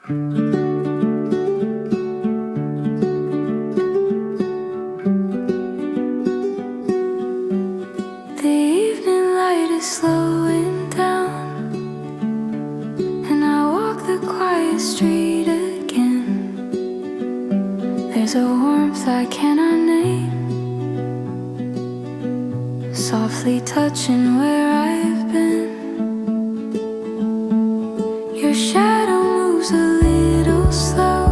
The evening light is slowing down, and I walk the quiet street again. There's a warmth I cannot name, softly touching where I've been. Your shadow moves a little slow,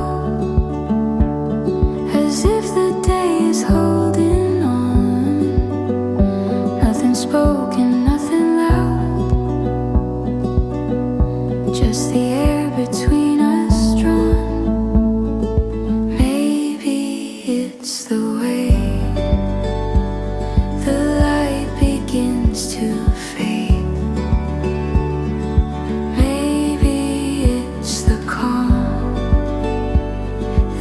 as if the day is holding on. Nothing spoken, nothing loud, just the air between us drawn. Maybe it's the way the light begins to fade. Maybe it's the calm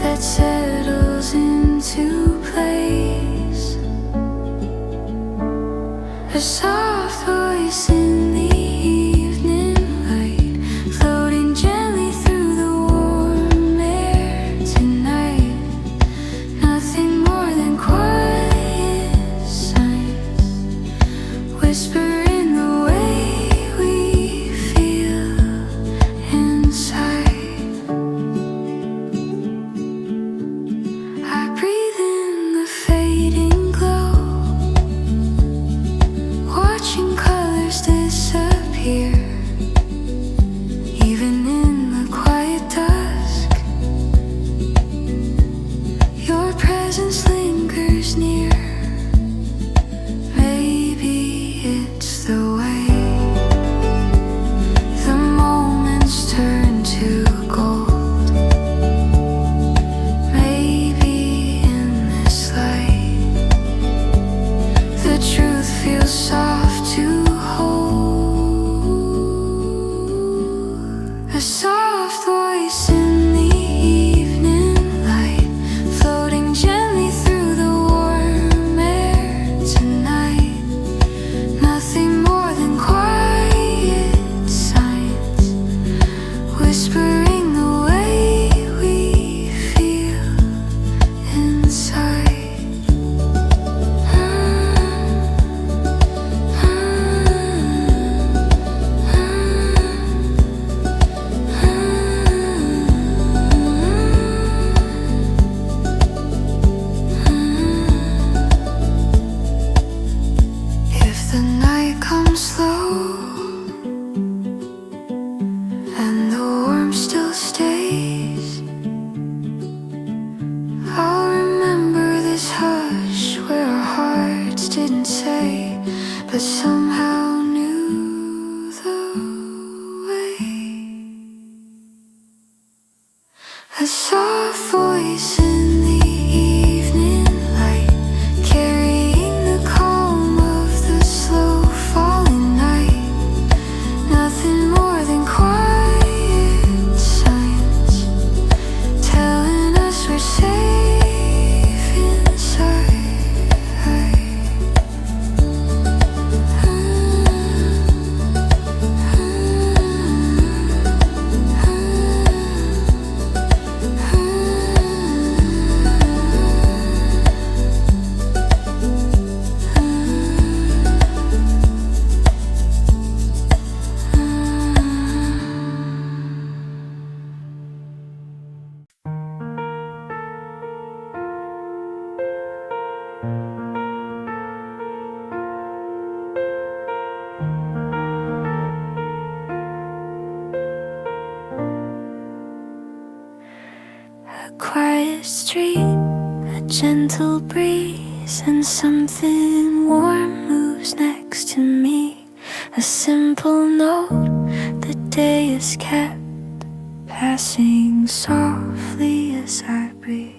that settles into place. A soft voice in the evening light, floating gently through the warm air tonight. Nothing more than quiet signs, whispering the way we feel inside. I breathe in the fading glow, watching colors disappear. Even in the quiet dusk, your presence lingers near. Maybe it's the way the moments turn to gold. Maybe in this light, the truth feels soft to hold. A soft voice in the evening light, floating gently through the warm air tonight. Nothing more than quiet signs, whispering the way we feel inside. If the night comes slow and the warmth still stays, I'll remember this hush where our hearts didn't say, but somehow knew the way. A soft voice in the evening light, carrying the calm of the slow falling night. Nothing more than quiet signs, telling us we're safe inside. A quiet street, a gentle breeze, and something warm moves next to me. A simple note, the day is kept passing softly as I breathe.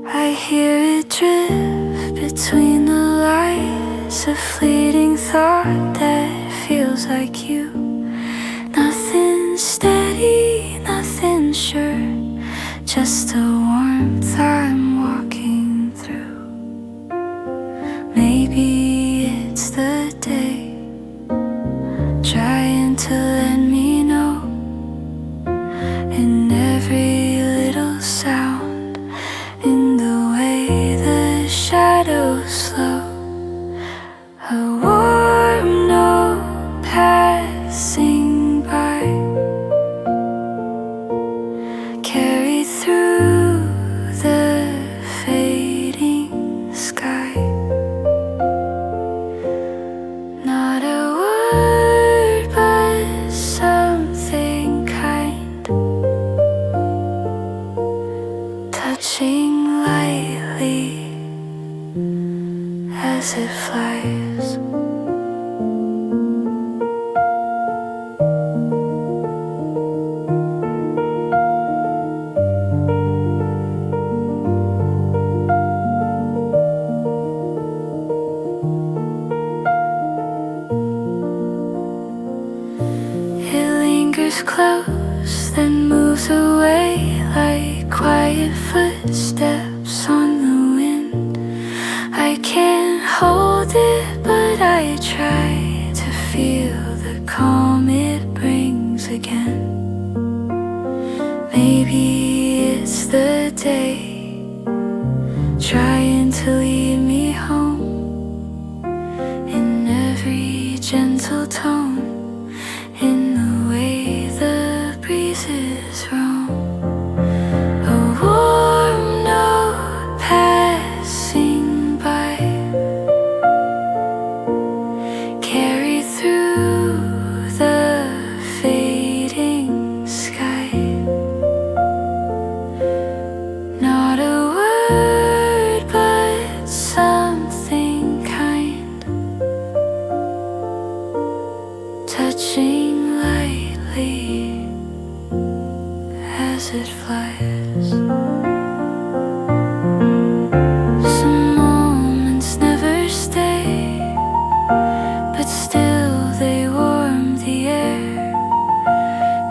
I hear it drift between the lines, a fleeting thought that feels like you. Nothing steady, nothing sure, just a warmth I'm walking through. Maybe slow. A warm note passing by, carried through the fading sky. Not a word, but something kind, touching lightly as it flies. It lingers close, then moves away like quiet footsteps on the wind. I can't hold it, but I try to feel the calm it brings again. Maybe it's the day trying to lead me home in every gentle tone, in the way the breezes roam. A warm note passing by, carried through the fading sky. Not a word, but something kind, touching lightly as it flies. Some moments never stay, but still they warm the air.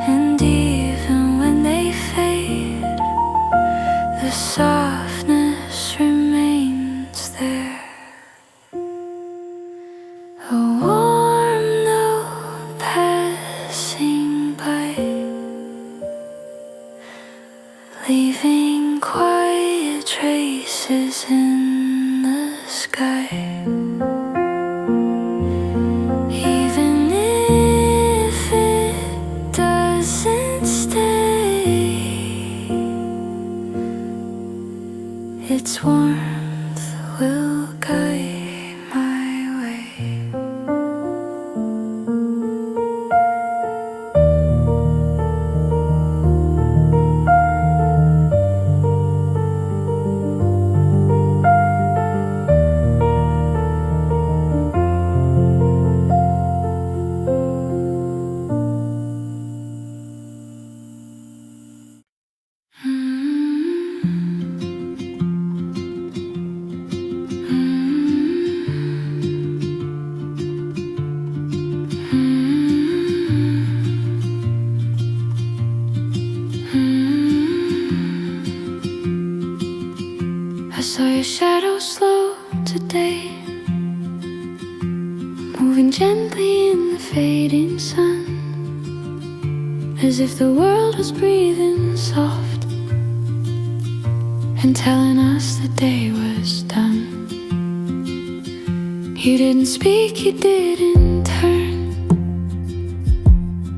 And even when they fade, the softness remains there. A warm note passing by, leaving quiet traces in the sky. Even if it doesn't stay, its warmth will guide my way. I saw your shadow slow today, moving gently in the fading sun, as if the world was breathing soft and telling us the day was done. You didn't speak, you didn't turn,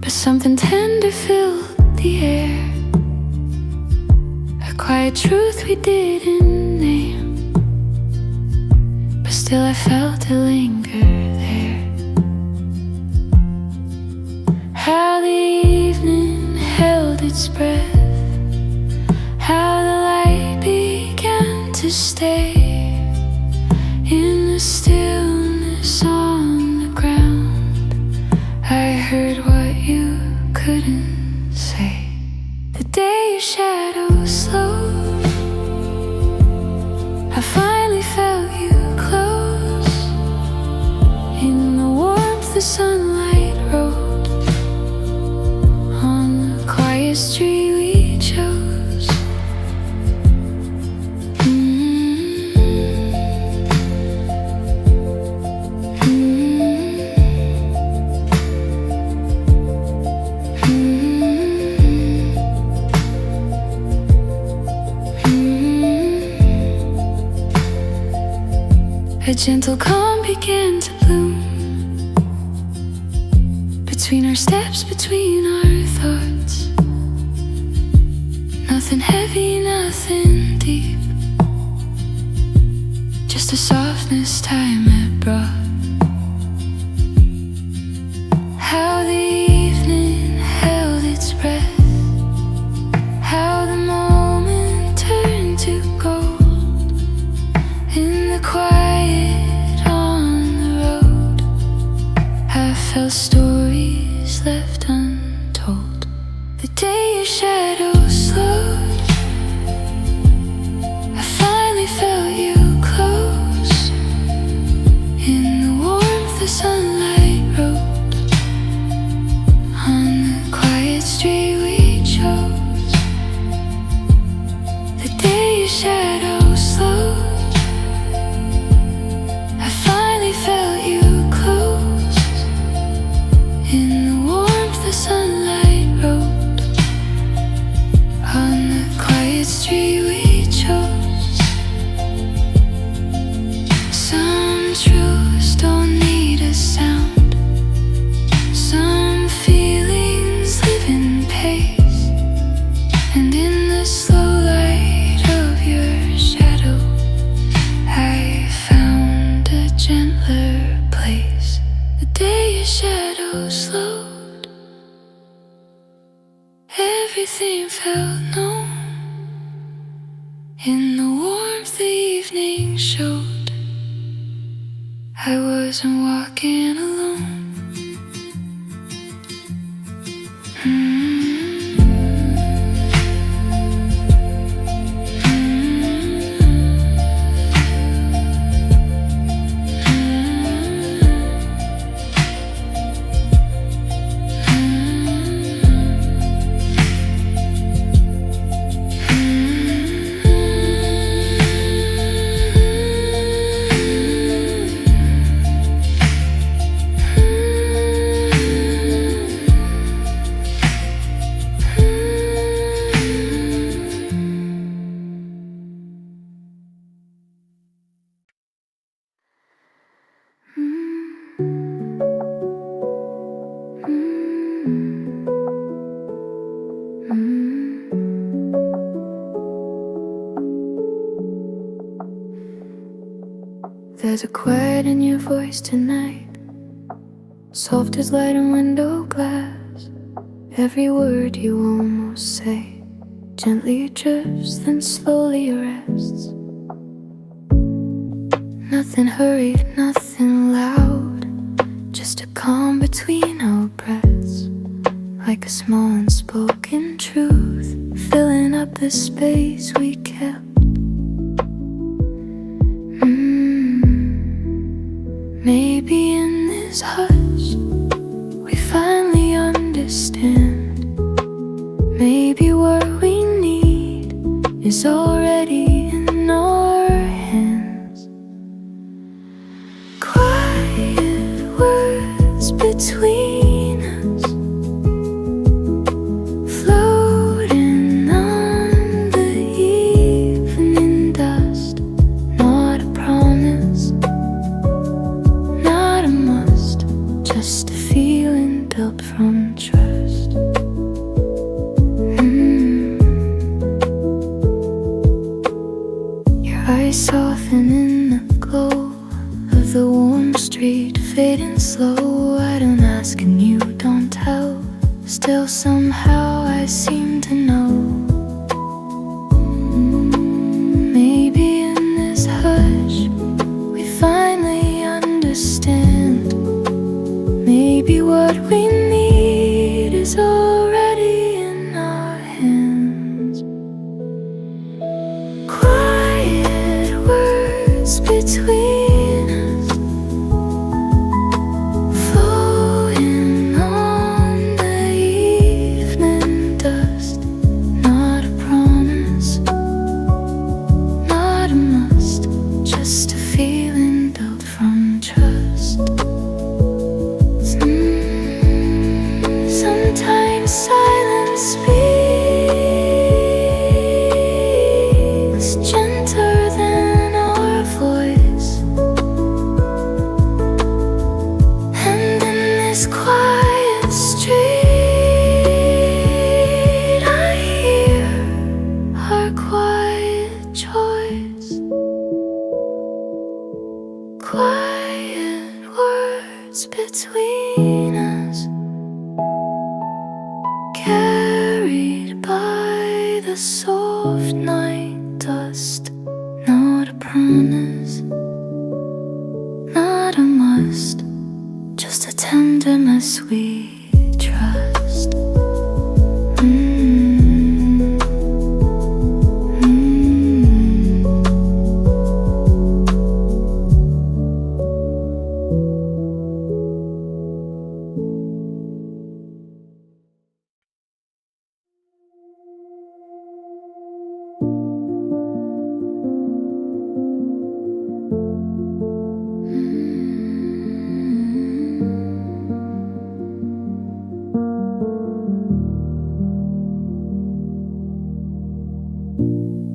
but something tender filled the air, a quiet truth we didn't name, but still I felt it linger there. How the evening held its breath, how the light began to stay in the stillness on the ground. I heard what you couldn't say. The day your shadow slowed, I finally felt you close. In the warmth the sunlight rode on the quiet street we chose. A gentle calm began to bloom between our steps, between our thoughts. Nothing heavy, nothing deep, just a softness time had brought. How the evening held its breath, how the moment turned to gold. In the quiet on the road, I felt stories left untold. The day your shadow slowed, I finally felt you close. In the warmth, the sunlight rode on the quiet street we chose. The day your shadow slowed, I finally felt you close. In the warmth, the sunlight rode on the quiet street we chose. Some truths don't need a sound, some feelings live in pace. And in the slow light of your shadow, I found a gentler place. The day your shadow slowed, everything felt known. In the warmth the evening showed, I wasn't walking alone. There's a quiet in your voice tonight, soft as light on window glass. Every word you almost say gently drifts, then slowly rests. Nothing hurried, nothing loud, just a calm between our breaths, like a small unspoken truth, filling up the space we kept. Maybe in this hush we finally understand. Maybe what we need is already in our hands. Quiet words between us, floating on the evening dust. Not a promise, not a must, just a feeling built from trust. Your eyes soften in the glow of the warm street, fading slow. I don't ask and you don't tell, still somehow I seem to know. Maybe in this hush we finally understand. Maybe what we need is already in our hands. Quiet words between us, flowing on the evening dust. between us, carried by the soft night dust. Not a promise, not a must, just a tenderness we trust.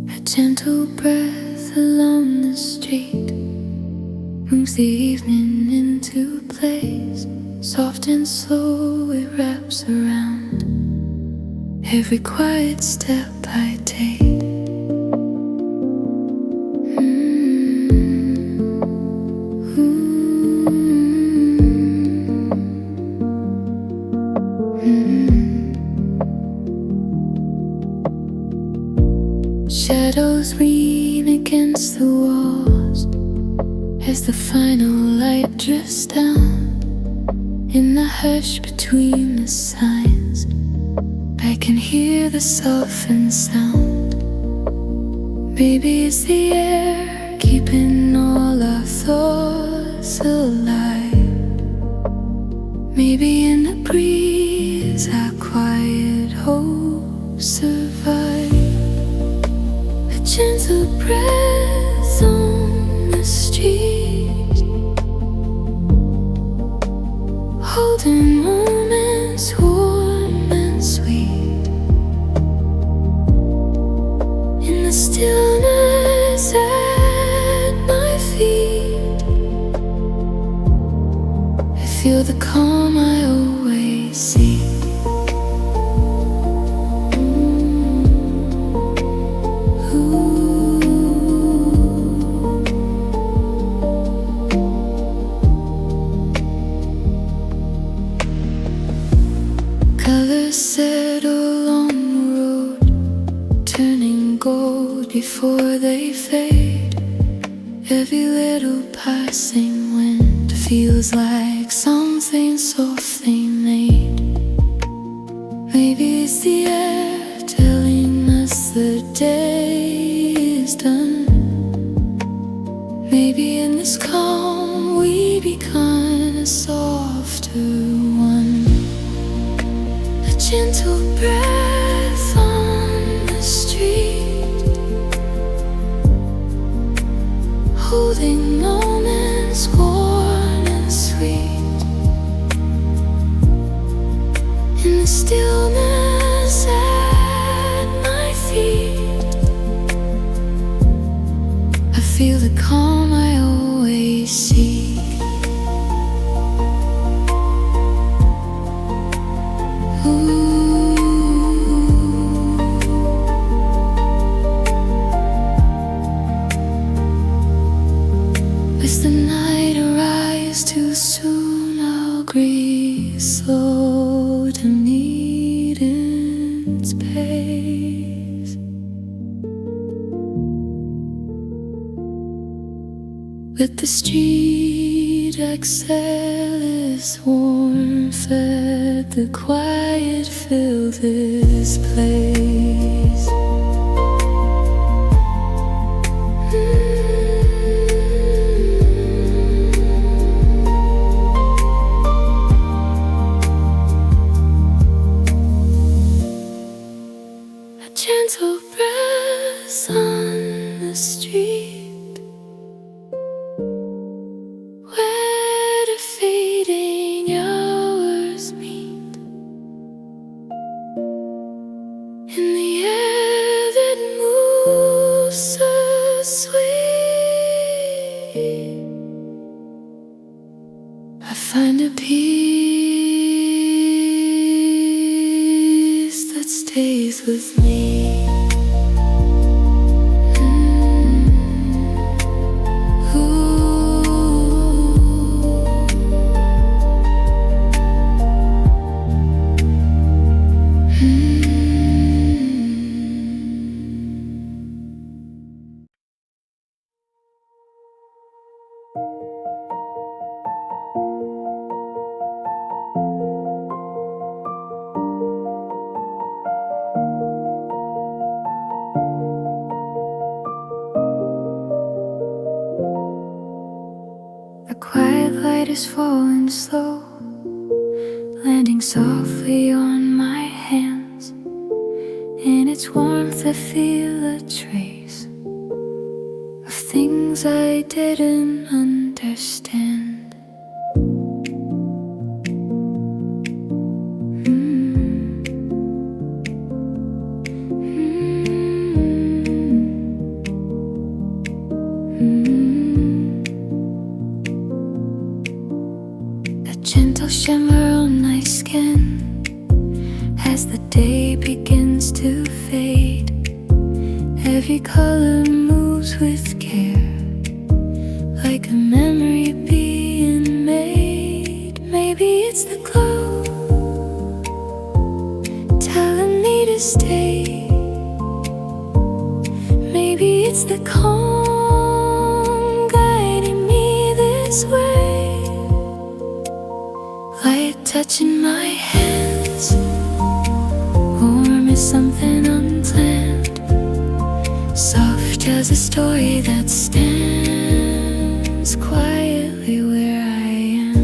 A gentle breath along the street moves the evening into place. Soft and slow it wraps around every quiet step I take. Shadows lean against the walls as the final light drifts down. In the hush between the signs, I can hear the softened sound. Maybe it's the air keeping all our thoughts alive. Maybe in the breeze our quiet hopes survive. A gentle breath on the street, holding moments warm and sweet. In the stillness at my feet, I feel the calm I always seek. Colors settle on the road, turning gold before they fade. Every little passing wind feels like something softly made. Maybe it's the air telling us the day is done. Maybe in this calm we become a softer one. A gentle breath on the street, holding moments warm and sweet. In the stillness at my feet, I feel the calm I always seek. As the night arrives too soon, I'll grieve slow to meet in space. Let the street exhale its warmth, let the quiet fill this place. Gentle breath on the street, where the fading hours meet. In the air that moves so sweet, I find a peace that stays with me. The quiet light is falling slow, landing softly on my hands. In its warmth I feel a trace of things I didn't understand. A gentle shimmer on my skin as the day begins to fade. Every color moves with care, like a memory being made. Maybe it's the glow telling me to stay. Maybe it's the calm guiding me this way. Light touching my hands, warm as something unplanned, soft as a story that stands quietly where I am.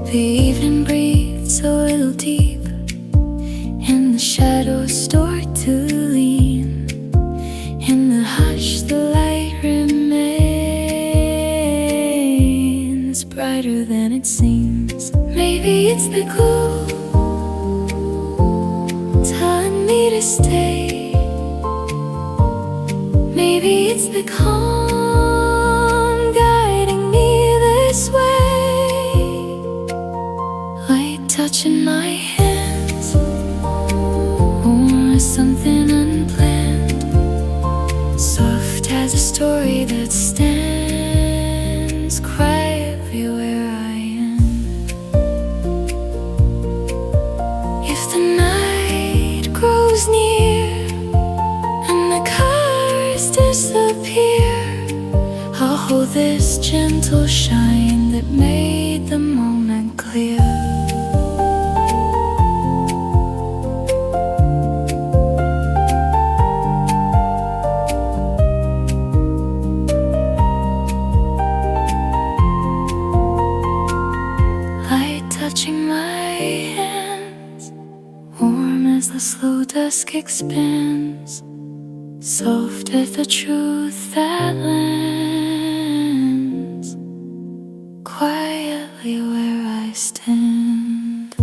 The evening breathes a little deep, and the shadows start to lean. In the hush, the light remains brighter than it seems. Maybe it's the glow telling me to stay. Maybe it's the calm guiding me this way. Light touching my hands, warm as something unplanned, soft as a story that stands quietly where I am. If the night grows near and the colors disappear, I'll hold this gentle shine that made the moment clear. Touching my hands, warm as the slow dusk expands, soft as the truth that lands quietly where I stand.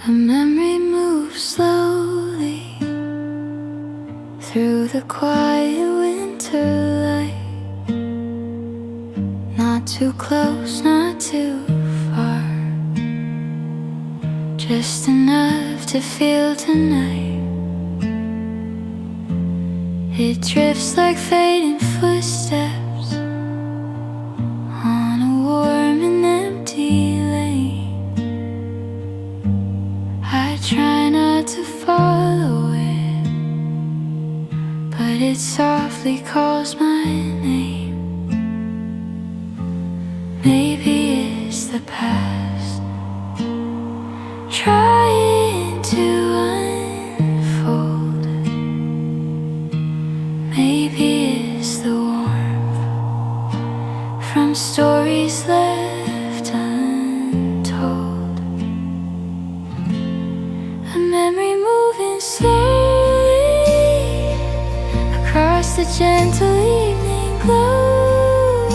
A memory moves slowly through the quiet winter light. Not too close, not too far, just enough to feel tonight. It drifts like fading footsteps on a warm and empty lane. I try not to follow it, but it softly calls my name. Maybe it's the past trying to unfold. Maybe it's the warmth from stories left untold. A memory moving slowly across the gentle evening glow,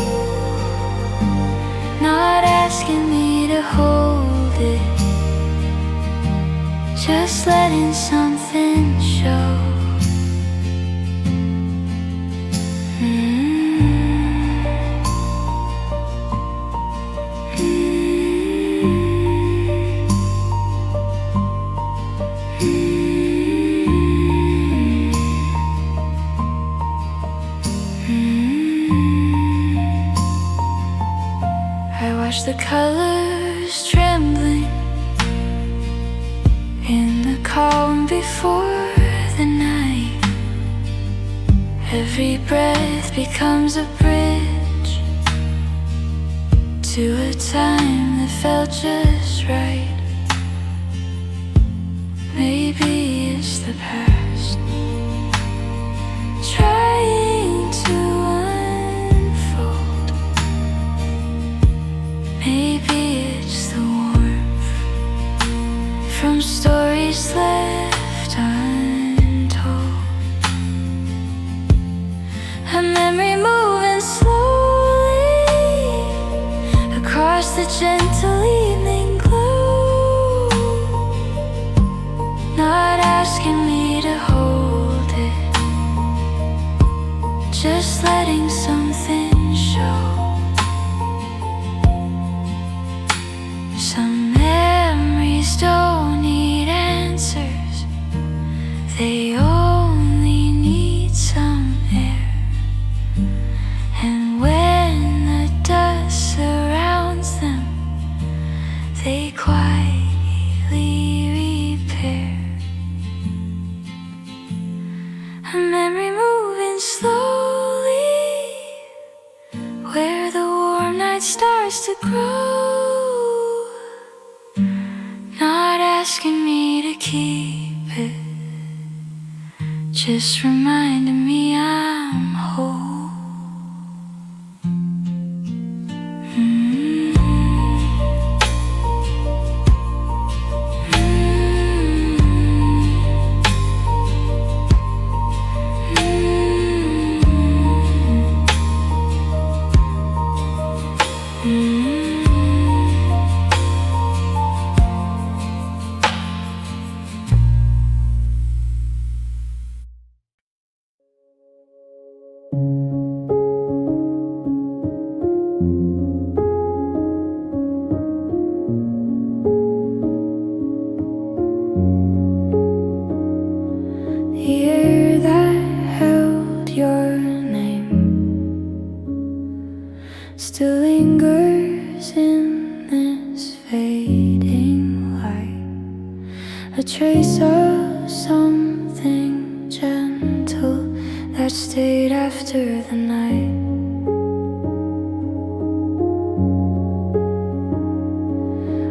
not asking me to hold it, just letting something show. I watch the colors trembling in the calm before the night. Every breath becomes a bridge to a time that felt just right. Maybe it's the past trying to unfold. Maybe it's the warmth from stories left untold. A memory moving slowly across the gentle evening glow, not asking me to hold it, just letting something show. Some memories don't need answers, they only need some air. And when the dust surrounds them, they quietly repair. A memory moving slowly where the warm night starts to grow, not asking me to keep it, just reminding me I'm whole. The air that held your name still lingers in this fading light, a trace of something gentle that stayed after the night.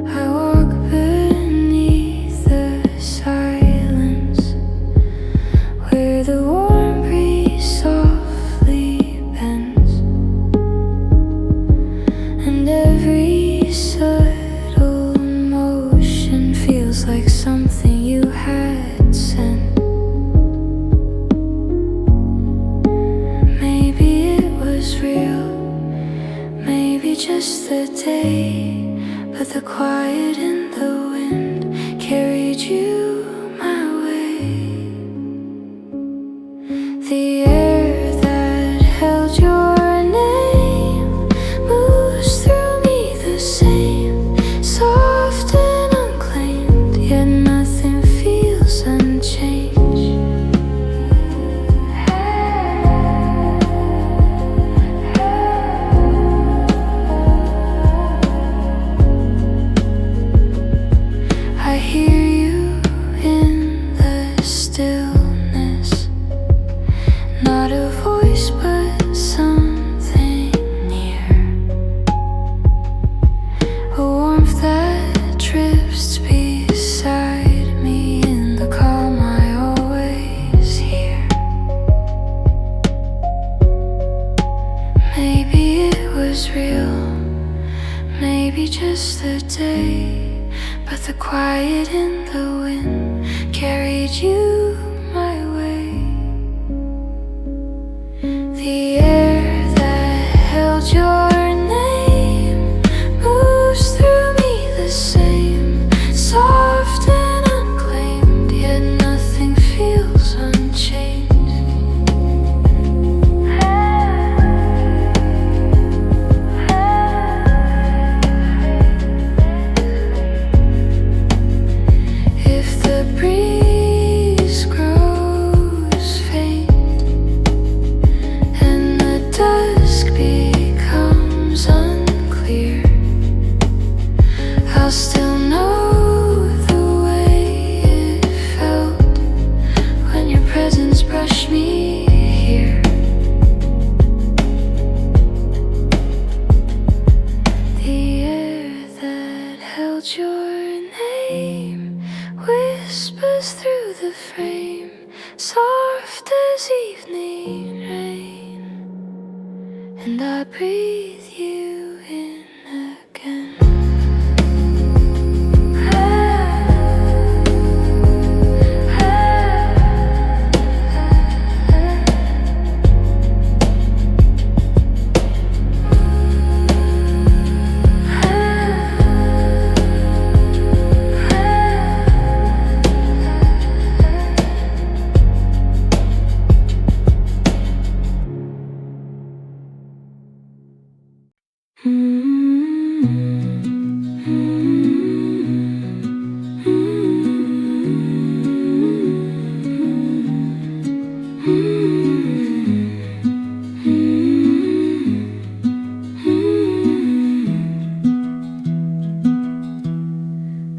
I walk beneath the silence where the warm breeze softly bends, and every subtle motion feels like something you had sent. Maybe it was real, maybe just the day, but the quiet in the wind carried you my way. The air that held your name moves through me the same, soft and unclaimed, yet nothing feels unchanged. was real. Maybe just the day, but the quiet in the wind carried you my way. The air that held your name moves through me the same, soft and unclaimed, yet nothing feels unchanged. If the breeze grows faint and the dusk becomes unclear, I'll still know the way it felt when your presence brushed me here. The air that held your name whispers through the frame, soft as evening rain, and I breathe you in again.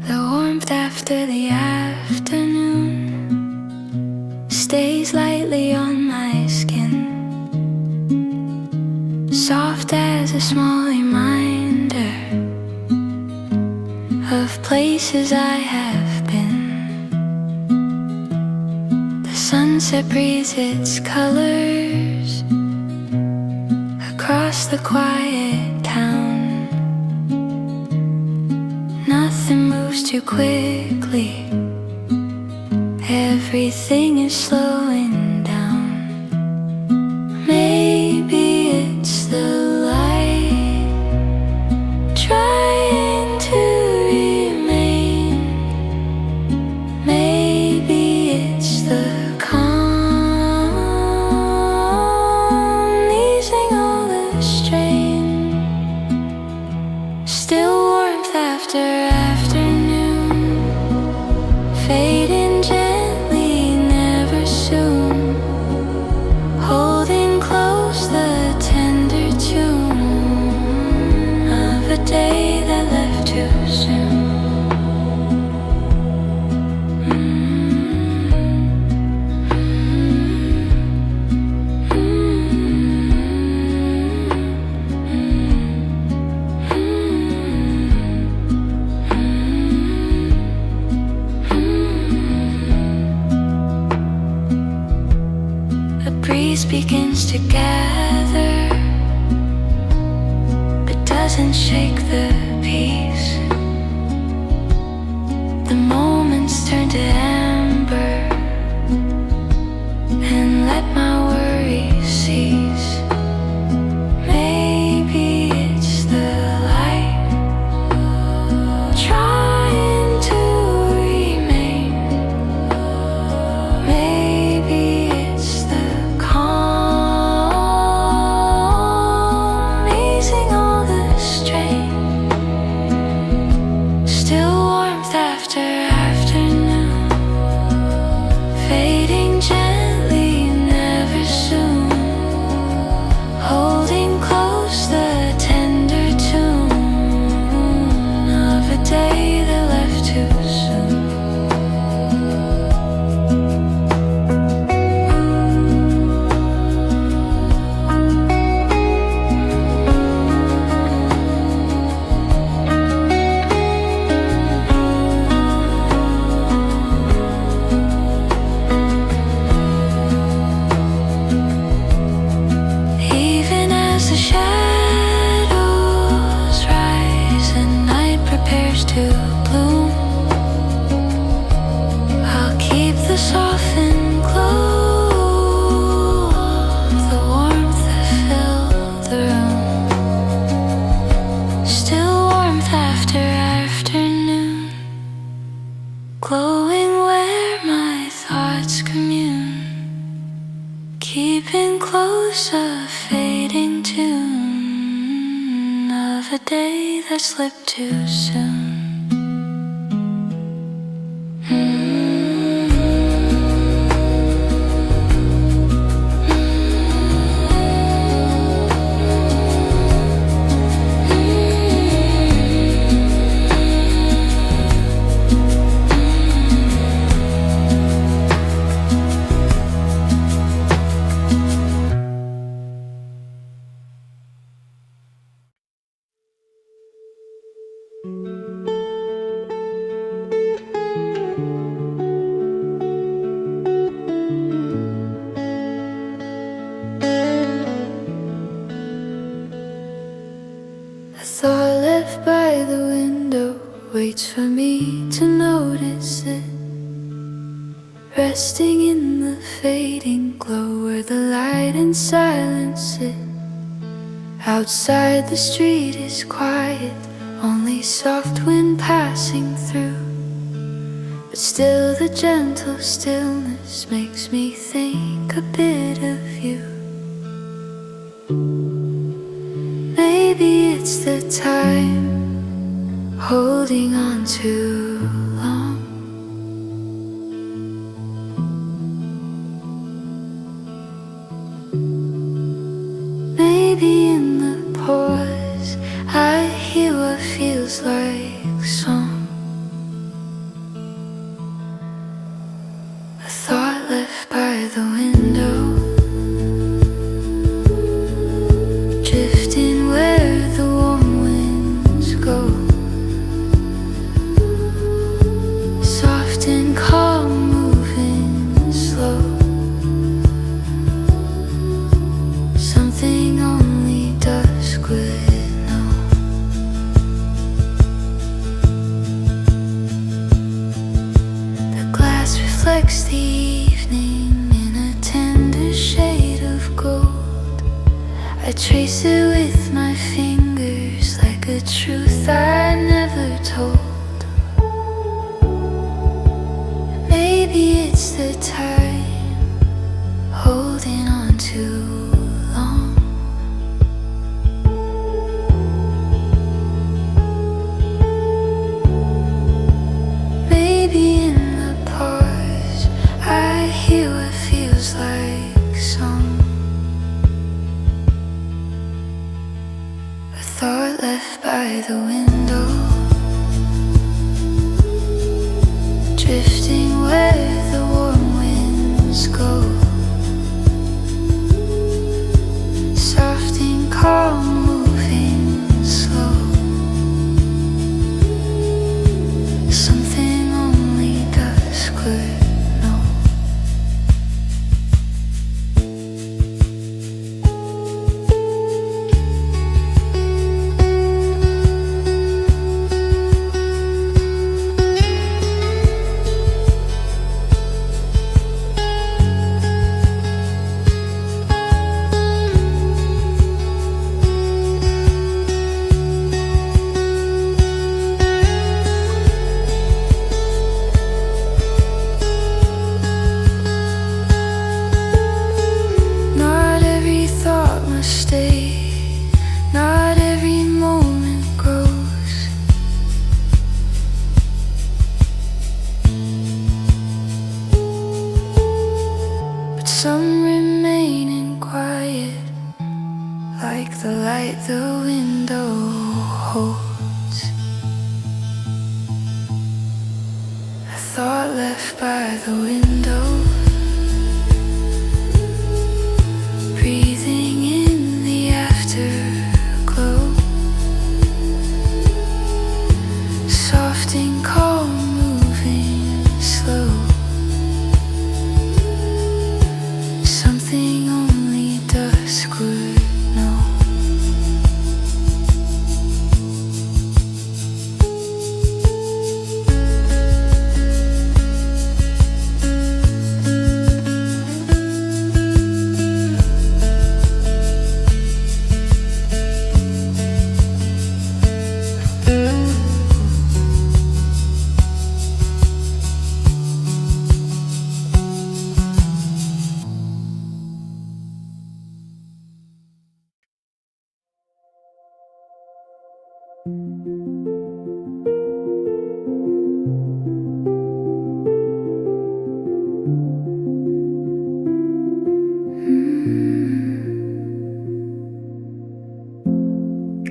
The warmth after the afternoon stays lightly on my skin, soft as a small reminder of places I have been. The sunset breathes its colors across the quiet town. Nothing moves too quickly, everything is slowing down. Maybe it's the light trying to remain. Maybe it's the calm easing all the strain. Still warmth after afternoon, fading gently, never soon, holding close the tender tune of a day that left too soon. A breeze begins to gather, but doesn't shake the peace. The moments turn to amber and let my worries cease. Maybe it's the light trying to remain. Maybe it's the calm easing all the strain. a day that slipped too soon. A thought left by the window waits for me to notice it, resting in the fading glow where the light and silence sit. Outside the street is quiet, only soft wind passing through, but still the gentle stillness makes me think a bit of you. Maybe it's the time holding on too long. Maybe in the pause I hear what feels like song. A thought left by the window, drifting where the warm winds go, soft and calm, moving slow. Something only dusk would know. The glass reflects the evening in a tender shade of gold. I trace it with my fingers like a truth I never told. Maybe it's the time holding on too long. Maybe in the pause I hear what feels like song. A thought left by the window, drifting where the warm winds go, soft and calm, moving slow. Something only dusk could know. Not every thought must stay, not every moment grows. But some remain in quiet, like the light the window holds. A thought left by the window, breathing in the afterglow, soft and calm, moving slow. Something only dusk would know.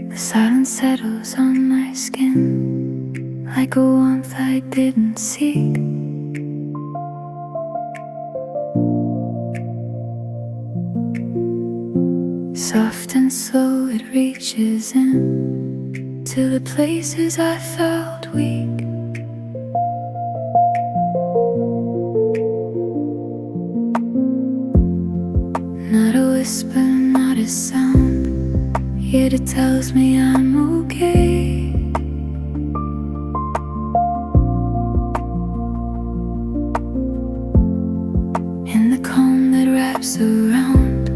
The silence settles on my skin like a warmth I didn't seek. Soft and slow it reaches in to the places I felt weak. Not a whisper, not a sound, yet it tells me I'm okay. In the calm that wraps around,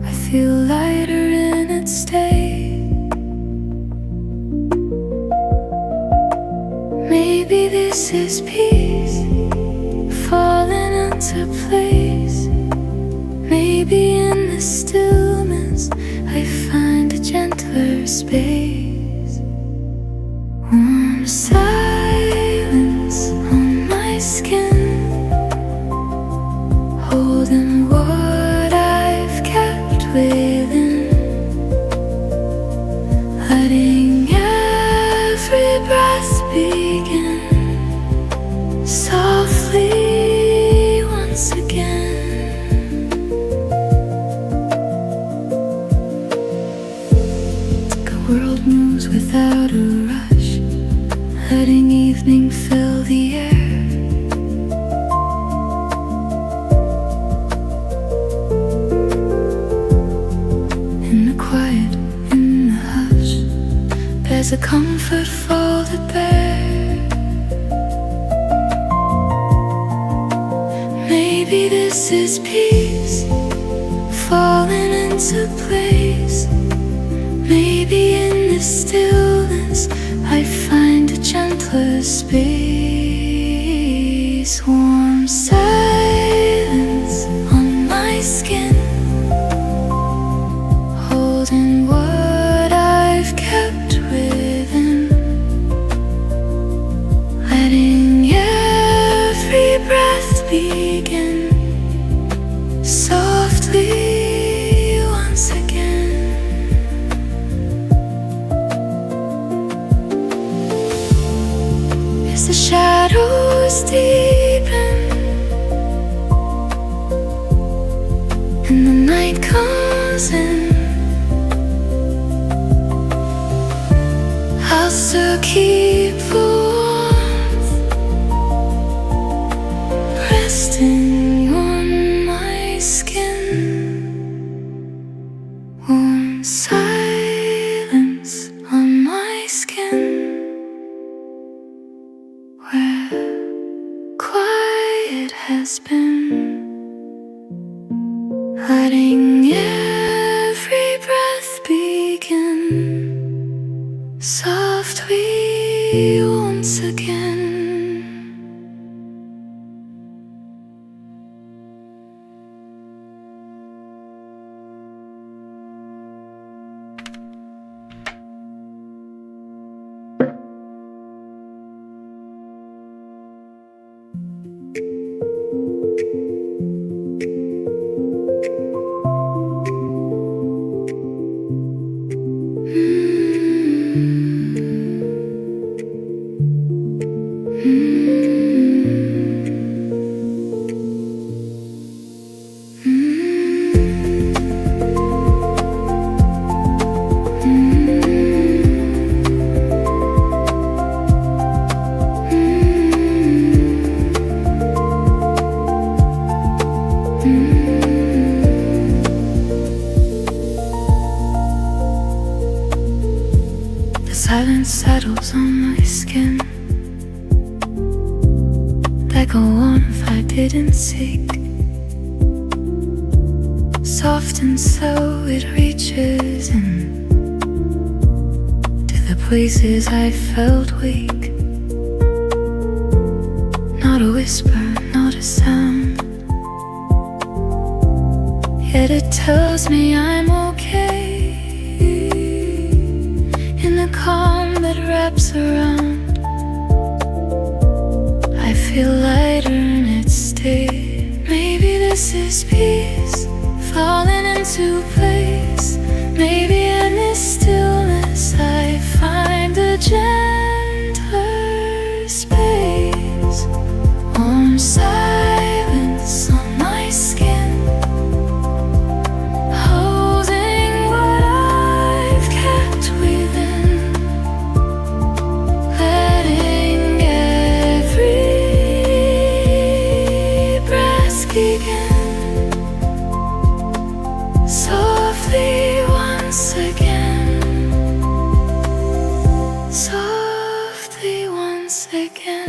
I feel lighter in its stay. Maybe this is peace, falling into place. Maybe in the stillness I find a gentler space. Warm silence on my skin, holding what I've kept within, letting every breath begin softly once again. The world moves without a rush, letting evening fill the air. In the quiet, in the hush, there's a comfort folded bare. Maybe this is peace, falling into place. Maybe in the stillness I find a gentler space. Warm silence on my skin, holding what I've kept within, letting every breath begin softly once again. As the shadows deepen and the night comes in, I'll still keep the warmth resting on my skin. Warm silence on my skin, where quiet has been, letting every breath begin softly once again. The silence settles on my skin like a warmth I didn't seek. Soft and slow it reaches in to the places I felt weak. Not a whisper, not a sound, yet it tells me I'm okay. In the calm that wraps around. I feel lighter in its state. Maybe this is peace falling into place. Maybe in this stillness I find a gentler space. Warm silence on my skin, holding what I've kept within, letting every breath begin. Softly once again, softly once again.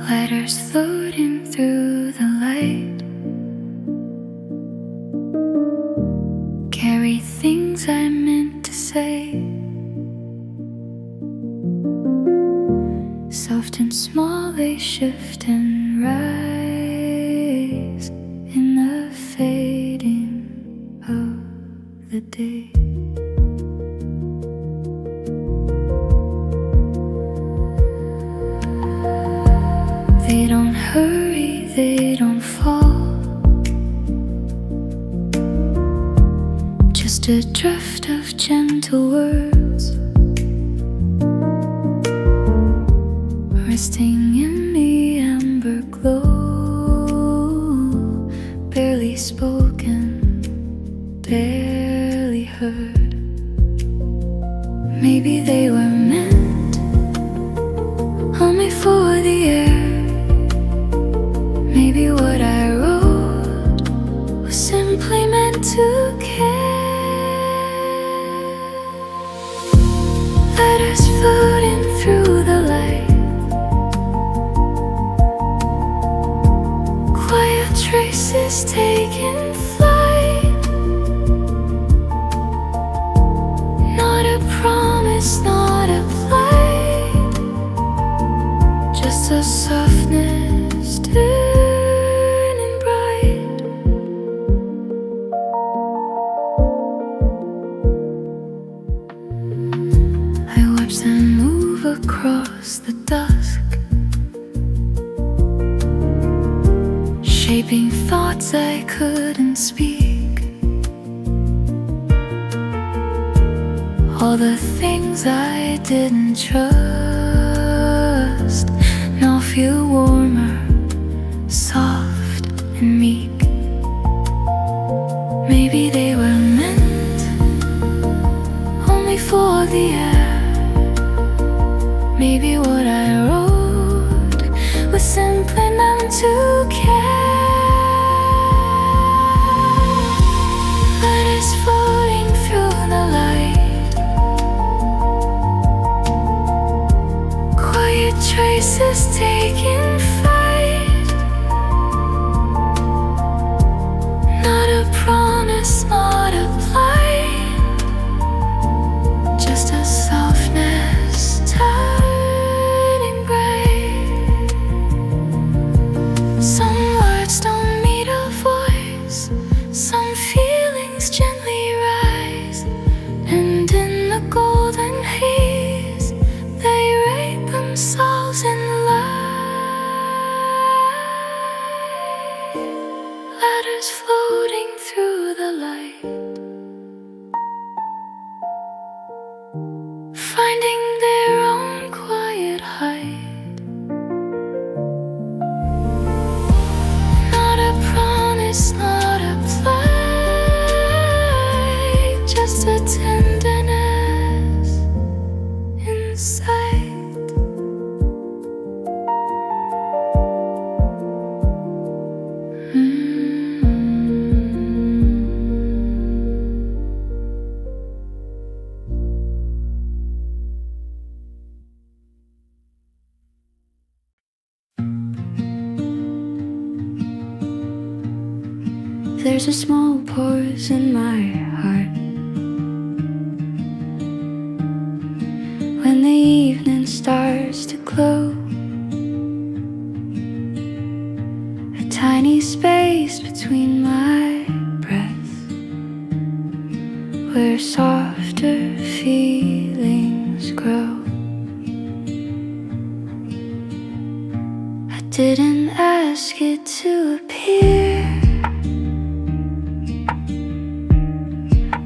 Letters floating through the light carry things I meant to say, soft and small they shift and rise in the fading of the day. They don't hurry, they don't fall, just a drift of gentle words, resting in the amber glow, barely spoken, barely heard. Maybe they were meant only for the air. Maybe what I wrote was simply meant to care. Letters floating through the light, quiet traces taking flight. Not a promise, not a plight, just a softness turning bright. I watch them move across the dusk, shaping thoughts I couldn't speak. All the things I didn't trust now feel warmer, soft and meek. Maybe they were meant only for the air. Maybe what I wrote was simply meant to care. Letters floating through the light, quiet traces taking flight. Not a promise, not a plight, just a softness turning bright. Some words don't need a voice, some feelings gently rise, and in the golden haze they rate themselves in light. Letters floating through the light, finding their own quiet height. Not a promise, not a plight, just a tenderness in sight. There's a small pause in my heart when the evening starts to glow. A tiny space between my breaths where softer feelings grow. I didn't ask it to appear,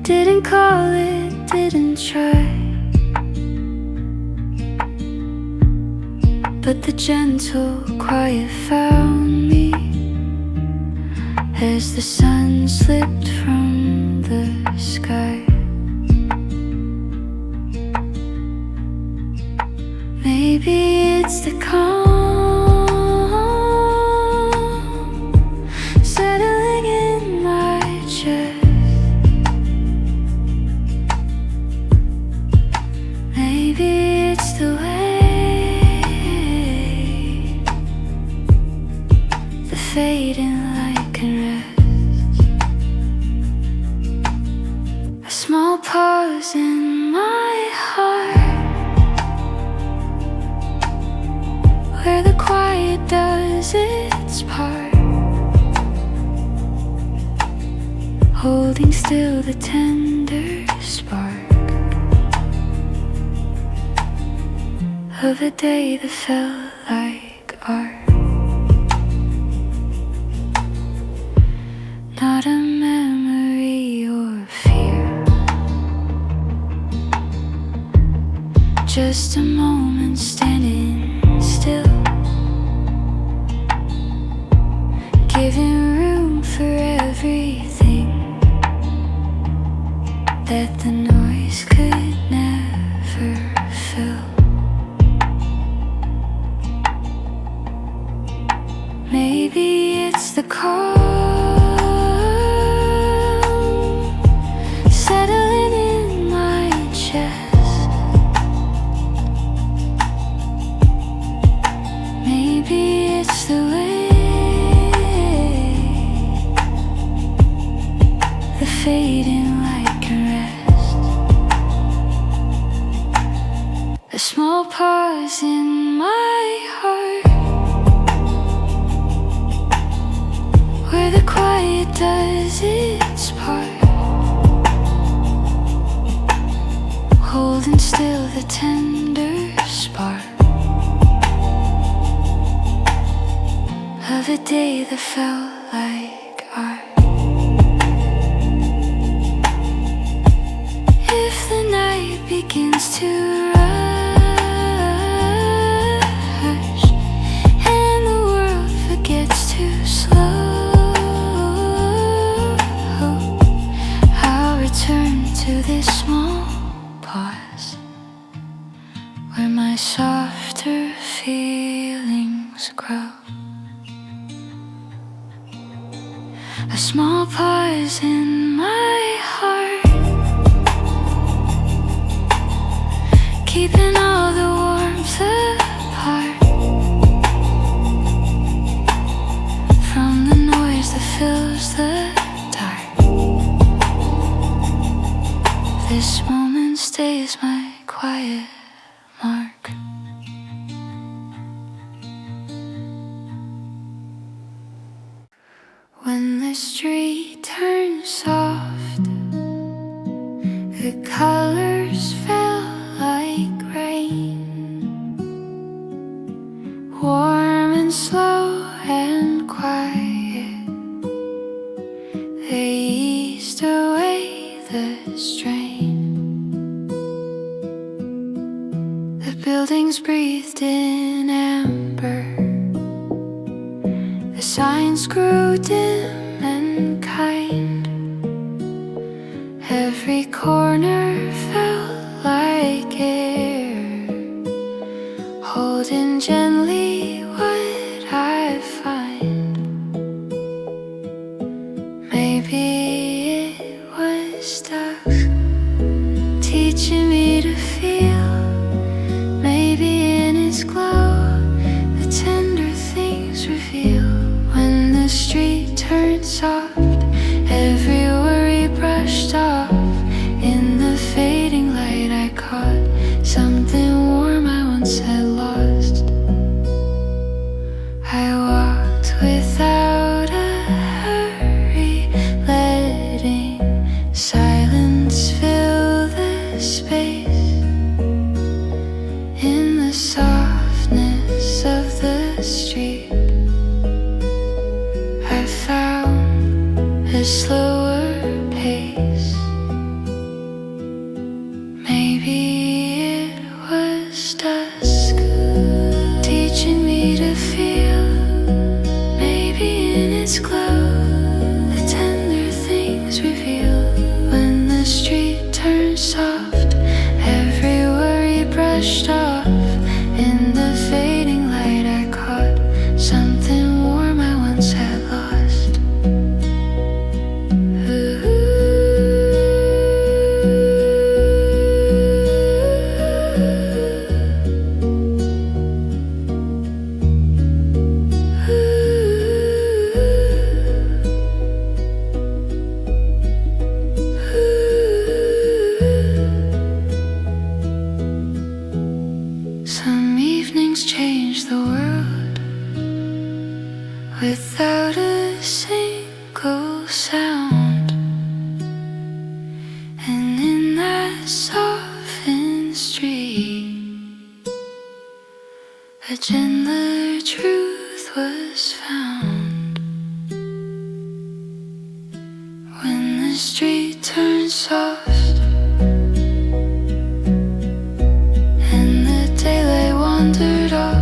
didn't call it, didn't try, but the gentle quiet found me as the sun slipped from the sky. Maybe it's the calm settling in my chest. Maybe it's the way the fading light can rest. A small pause in my heart where the quiet does its part, holding still the tender spark of a day that felt like art. Not a memory or fear, just a moment standing still, giving room for everything that the noise could never fill. Maybe it's the calm settling in my chest. Maybe it's the way the fading light can rest. A small pause in my heart where the quiet does its part, holding still the tender spark of a day that felt like art. If the night begins to rush and the world forgets to slow, return to this small pause where my softer feelings grow. A small pause in my heart, keeping all the warmth apart from the noise that fills the dark. This moment stays my quiet mark. When the street turns soft, the colors fell like rain, warm and slow and quiet. They eased away the strain. The buildings breathed in amber, the signs grew dim and kind. Every corner felt like air, holding gently what I find. Maybe it was dusk teaching me to feel. Maybe in its glow the tender things reveal. When the street turned soft I found a slower pace. Maybe it was dusk, teaching me to feel. Maybe in its glow, the tender things reveal. When the street turns soft, every worry brushed off. In the fading light I caught something warm I once had lost. Some evenings change the world without a single sound, and in that softened street a gentler truth was found. When the street turns soft daylight wandered off,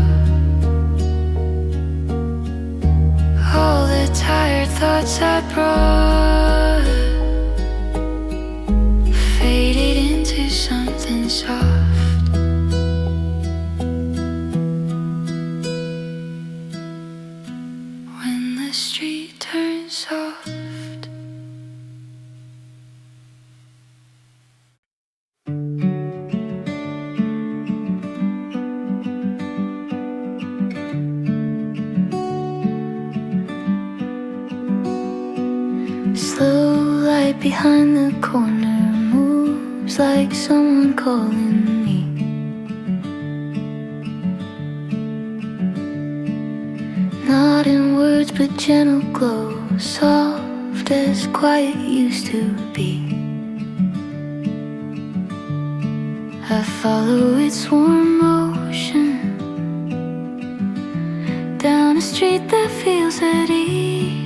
all the tired thoughts I brought faded into something soft. When the street turns soft. Slow light behind the corner moves like someone calling me. Not in words but gentle glow, soft as quiet used to be. I follow its warm motion down a street that feels at ease.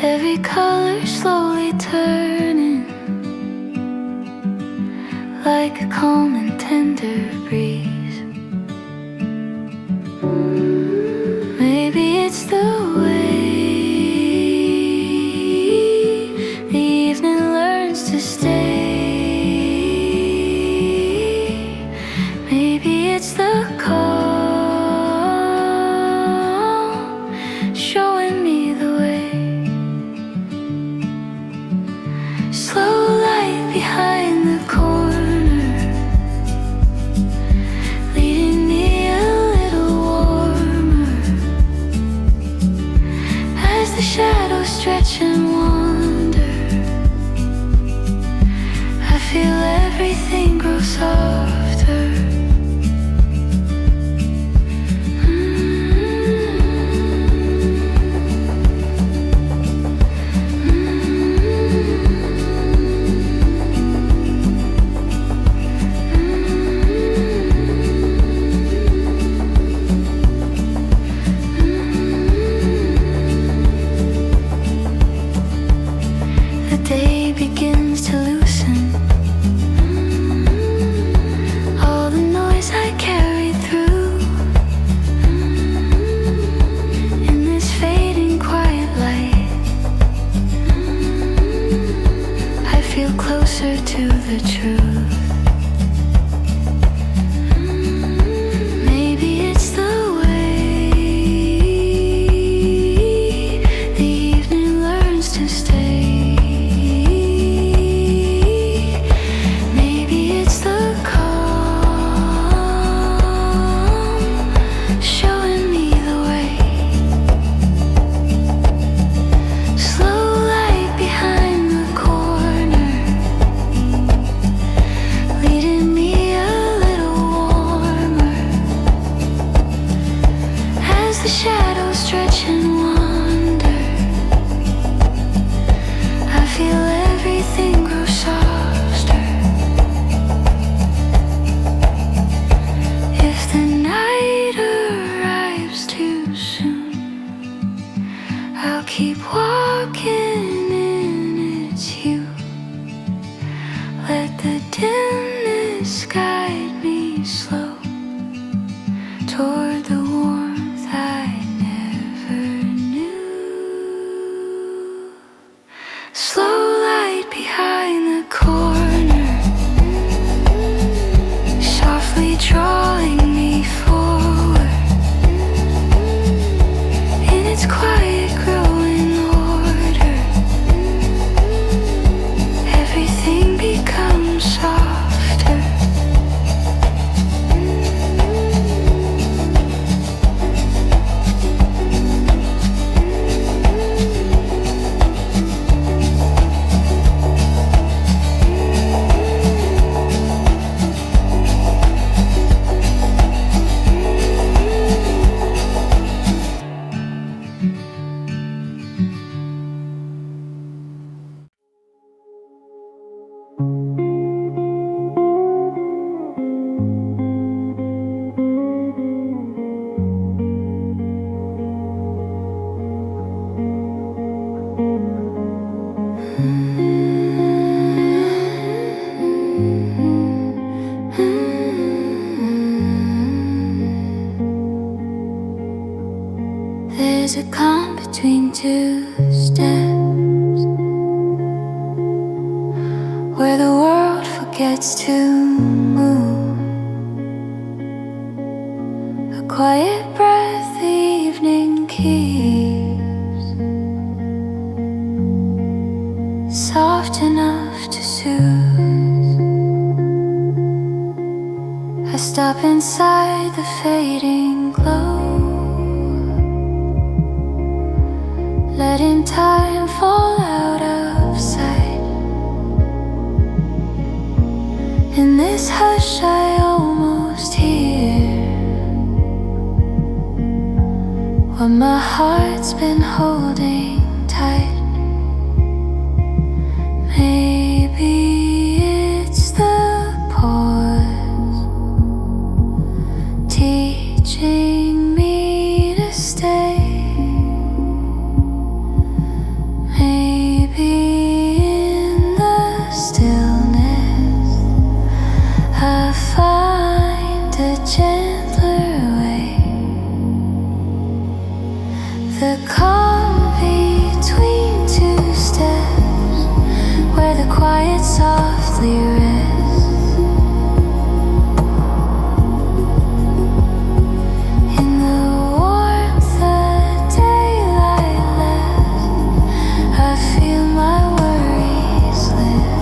Every color slowly turning like a calm and tender breeze. Maybe it's the way the evening learns to stay. Maybe it's the calm showing me the way. Slow light behind the corner, leading me a little warmer. As the shadows stretch and wander, I feel everything grow softer. The day begins to loosen all the noise I carried through. In this fading quiet light, I feel closer to the truth. Maybe it's the way the evening learns to stay. The shadows stretch and wander, I feel everything grow softer. If the night arrives too soon, keep walking in its hue. Let the dimness guide me slow toward the warmth I never knew. Slow light behind the corner, softly drawing me forward. In its quiet growing order, everything becomes softer. There's a calm between two steps, where the world forgets to move. A quiet breath the evening keeps, soft enough to soothe. I stop inside the fading glow, letting time fall out of sight. In this hush I almost hear what my heart's been holding tight. Maybe it's the pause, teaching me to stay. The calm between two steps, where the quiet softly rests. In the warmth the daylight left, I feel my worries lift.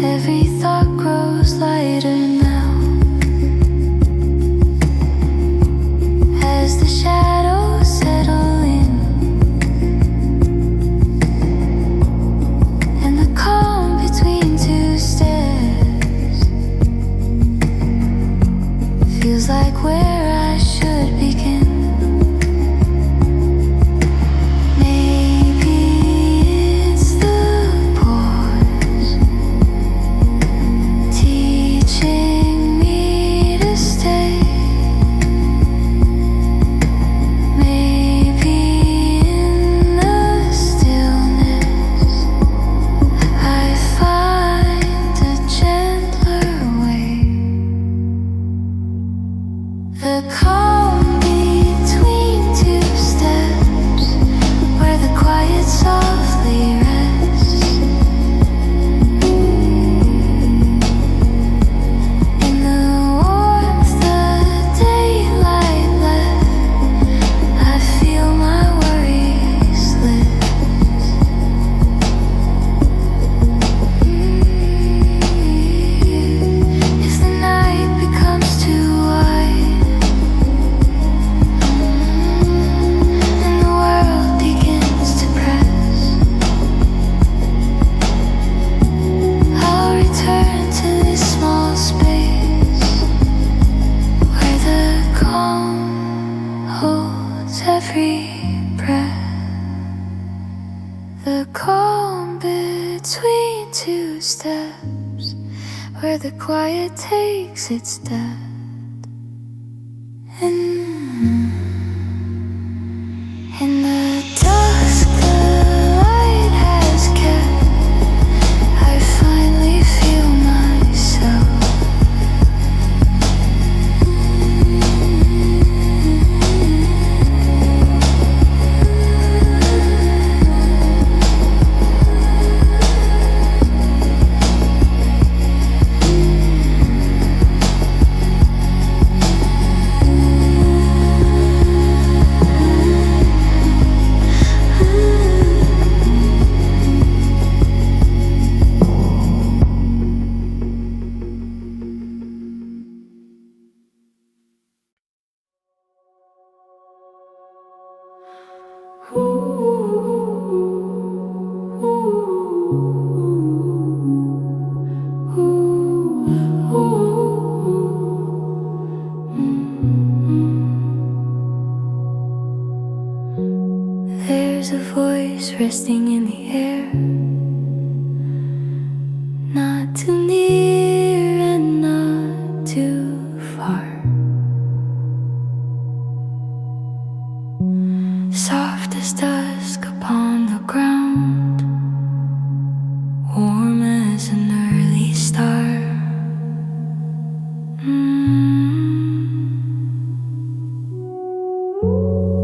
Every thought grows lighter now, as the shadows settle in, and the calm between two steps feels like where I should begin. Maybe it's the pause, teaching me to stay. The calm between two steps, where the quiet softly rests. In the warmth the daylight left, I feel my worries lift. If the night becomes too wide, every breath, the calm between two steps, where the quiet takes its depth. In the dusk, the light has kept. I finally feel myself. There's a voice resting in the air, not too near and not too far. Soft as dusk upon the ground, warm as an early star.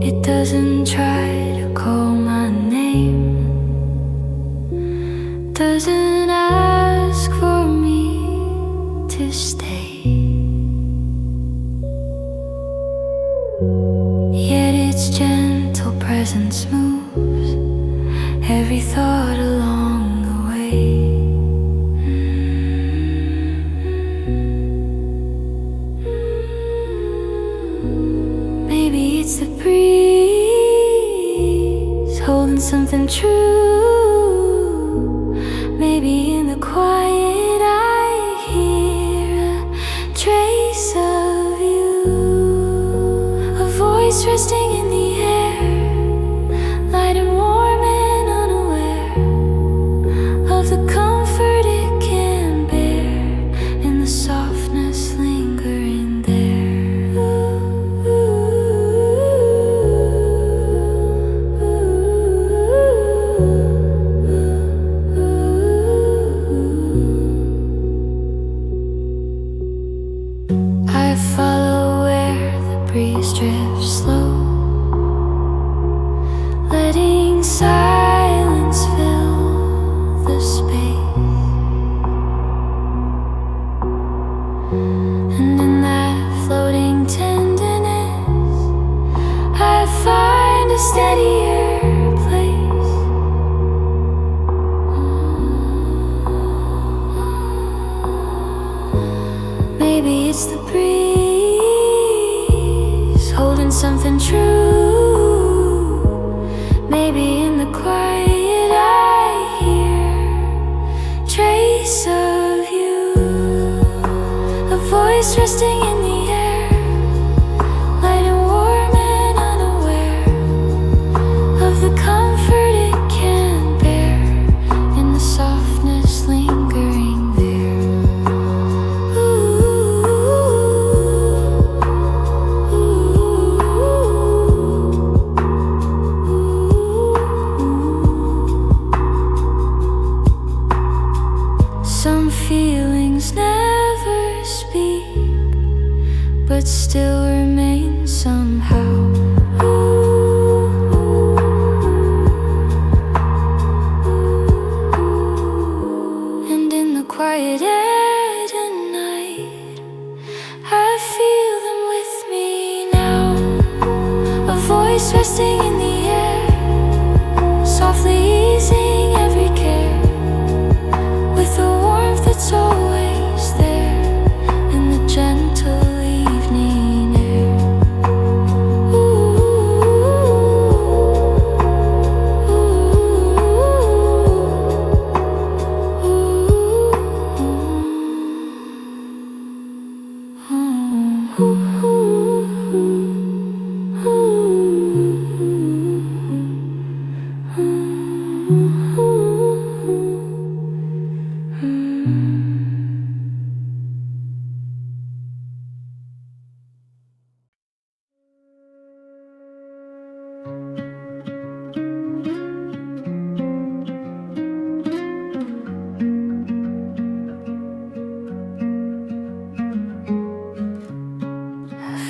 It doesn't try to call my name, doesn't ask for me to stay. Yet its gentle presence moves every thought along the way. Maybe it's the breeze holding something true. Maybe in the quiet I hear a trace of you. A voice resting in the air, light and warm and unaware of the comfort it can bear, and the softness lingering there. I follow where the breeze drifts slow, letting silence fill the space. And in that floating tenderness, I find a steadier place. Maybe it's the breeze holding something true. Maybe in the quiet I hear a trace of you. A voice resting in the air, light and warm and unaware of the comfort it can bear, and the softness lingering there. Some feelings never speak, but still remain somehow. And in the quiet air tonight, I feel them with me now. A voice resting in the air, softly easing every care, with the warmth that's always there in the gentle evening air. Ooh.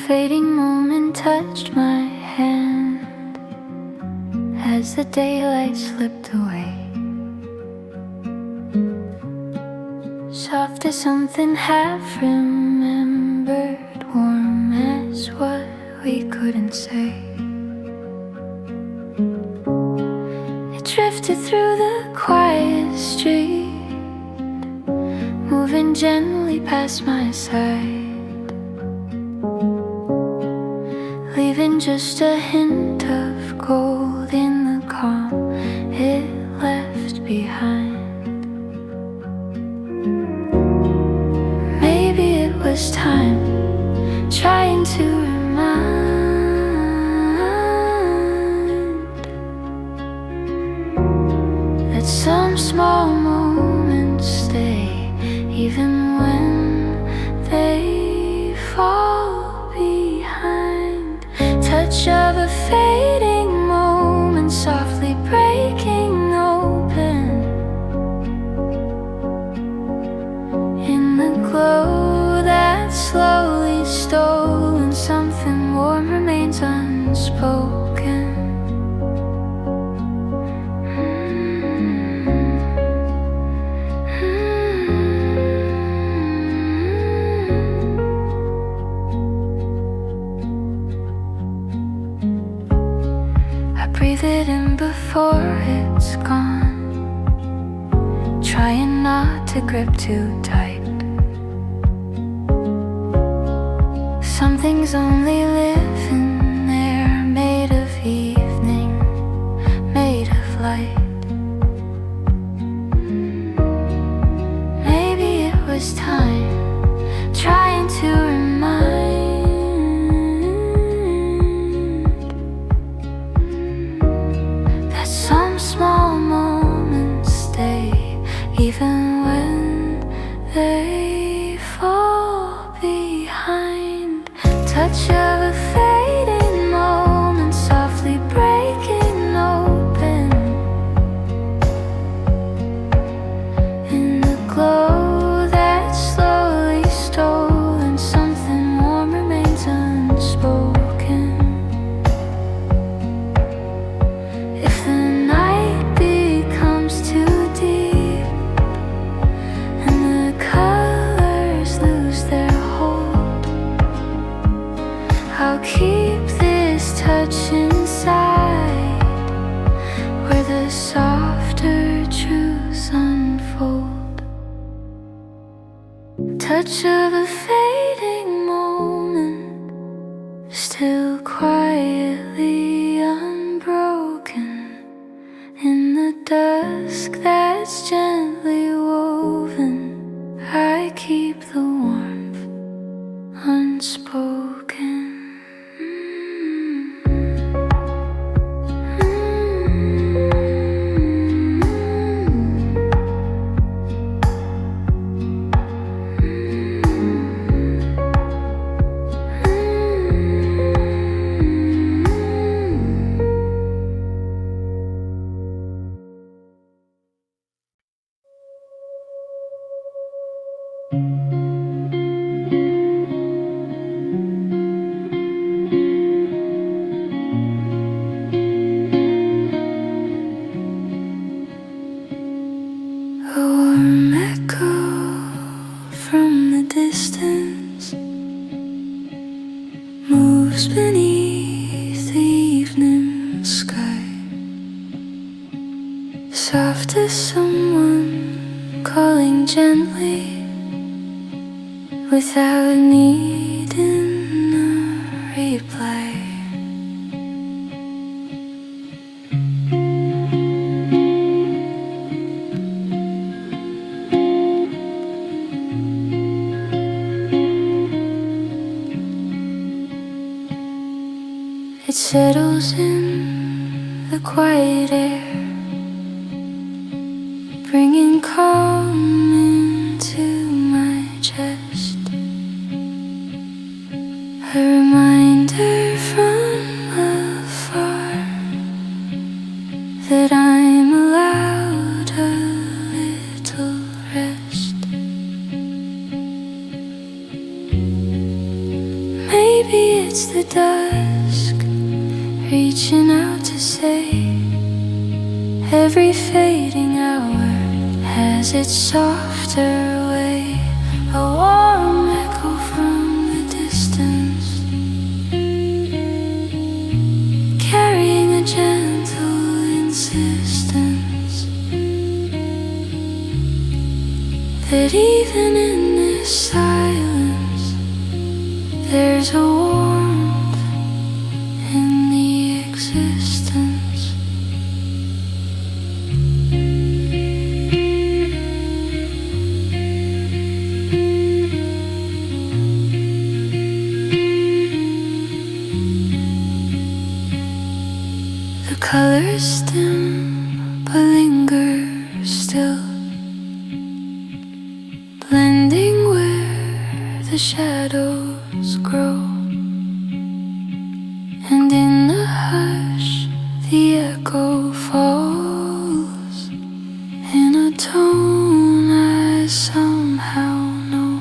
fading moment touched my hand as the daylight slipped away. Soft as something half remembered, warm as what we couldn't say. It drifted through the quiet street, moving gently past my side, leaving just a hint of gold in the calm it left behind. Maybe it was time, trying to remind that some small moments stay, even when they fall behind. Touch of a fading moment softly breaking open. In the glow that slowly stole, and something warm remains unspoken. Breathe it in before it's gone, trying not to grip too tight. Some things only live in there, made of evening, made of light. Maybe it was time, trying to remind small moments stay, even when they fall behind. Touch of a fading moment softly breaking open. In the glow that slowly stole, and something warm remains unspoken. If the night becomes too deep and the colors lose their hold, I'll keep this touch inside, where the softer truths unfold. Touch of a fading moment, still quietly unbroken. In the dusk that's gently woven, I keep the warmth unspoken. A warm echo from the distance moves beneath the evening sky, soft as someone calling gently without needing a reply. It settles in the quiet air, bringing calm into my chest. A reminder from afar that I'm allowed a little rest. Maybe it's the dusk reaching out to say every fading hour has its softer way, a warm echo from the distance, carrying a gentle insistence that even in this silence there's a warmth in the existence. The colors dim but linger still, blending where the shadows grow. And in the hush, the echo falls in a tone I somehow know.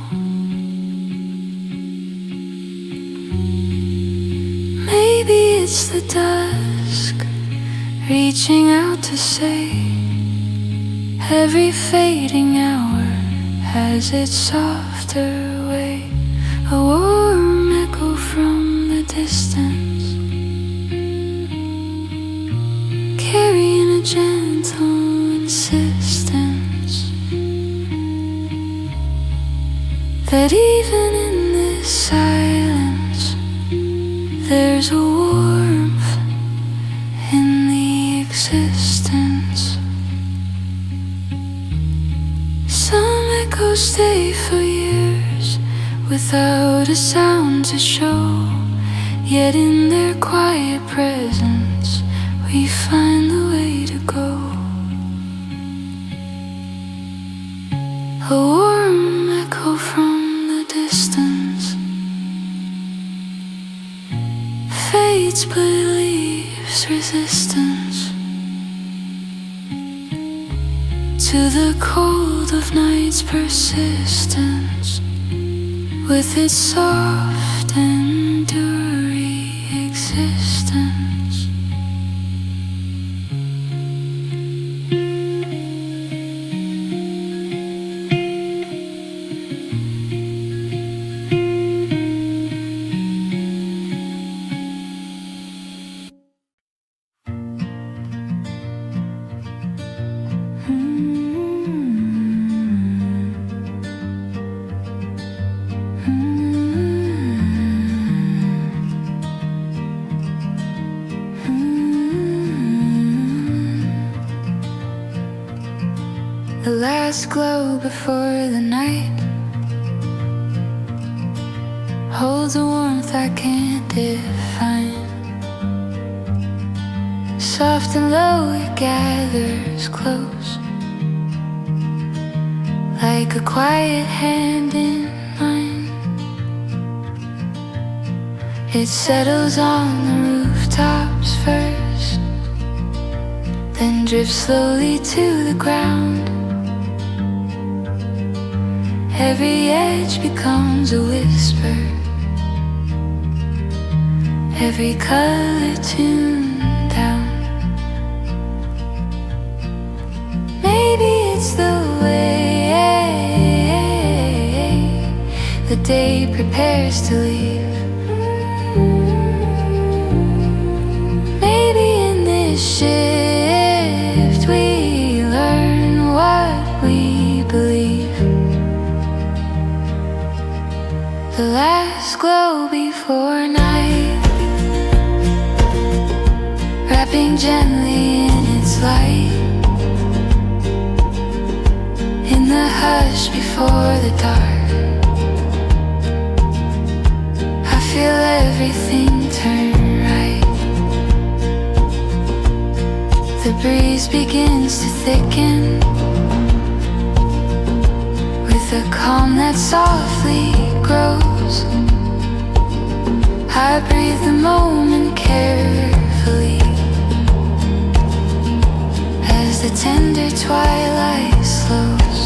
Maybe it's the dusk reaching out to say every fading hour has its softer way, a warm echo from the distance, carrying a gentle insistence that even in this silence there's a warmth in the existence. Some echoes stay for years without a sound to show, yet in their quiet presence we find the way to go. A warm echo from the distance fades but leaves resistance to the cold of night's persistence, with its soft enduring existence. The last glow before the night holds a warmth I can't define. Soft and low it gathers close, like a quiet hand in mine. It settles on the rooftops first, then drifts slowly to the ground. Every edge becomes a whisper, every color tuned down. Maybe it's the way the day prepares to leave. Maybe in this shift we learn what we believe. The last glow before night, wrapping gently in its light. In the hush before the dark, I feel everything turn right. The breeze begins to thicken with a calm that softly grows. I breathe the moment carefully as the tender twilight slows.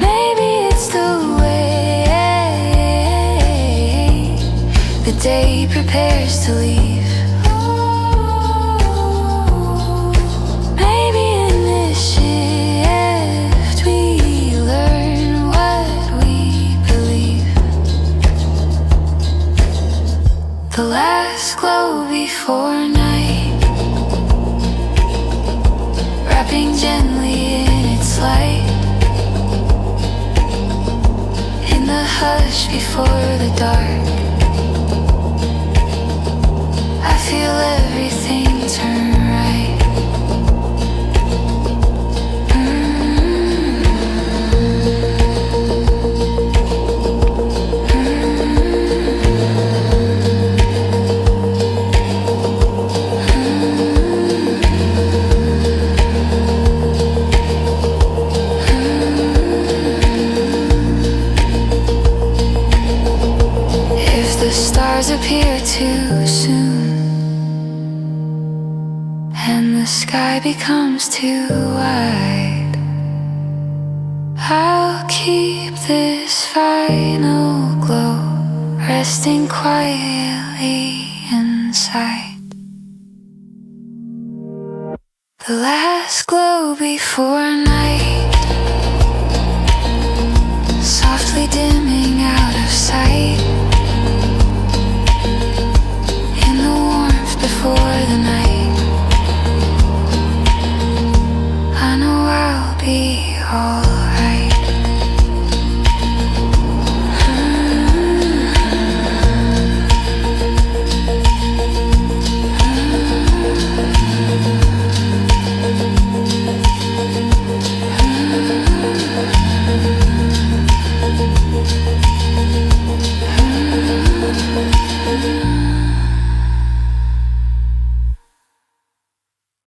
Maybe it's the way dares to leave. Maybe in this shift we learn what we believe. The last glow before night, wrapping gently in its light. In the hush before the dark, I feel everything turn right. If the stars appear too soon and the sky becomes too wide, I'll keep this final glow resting quietly inside. The last glow before night, softly dimming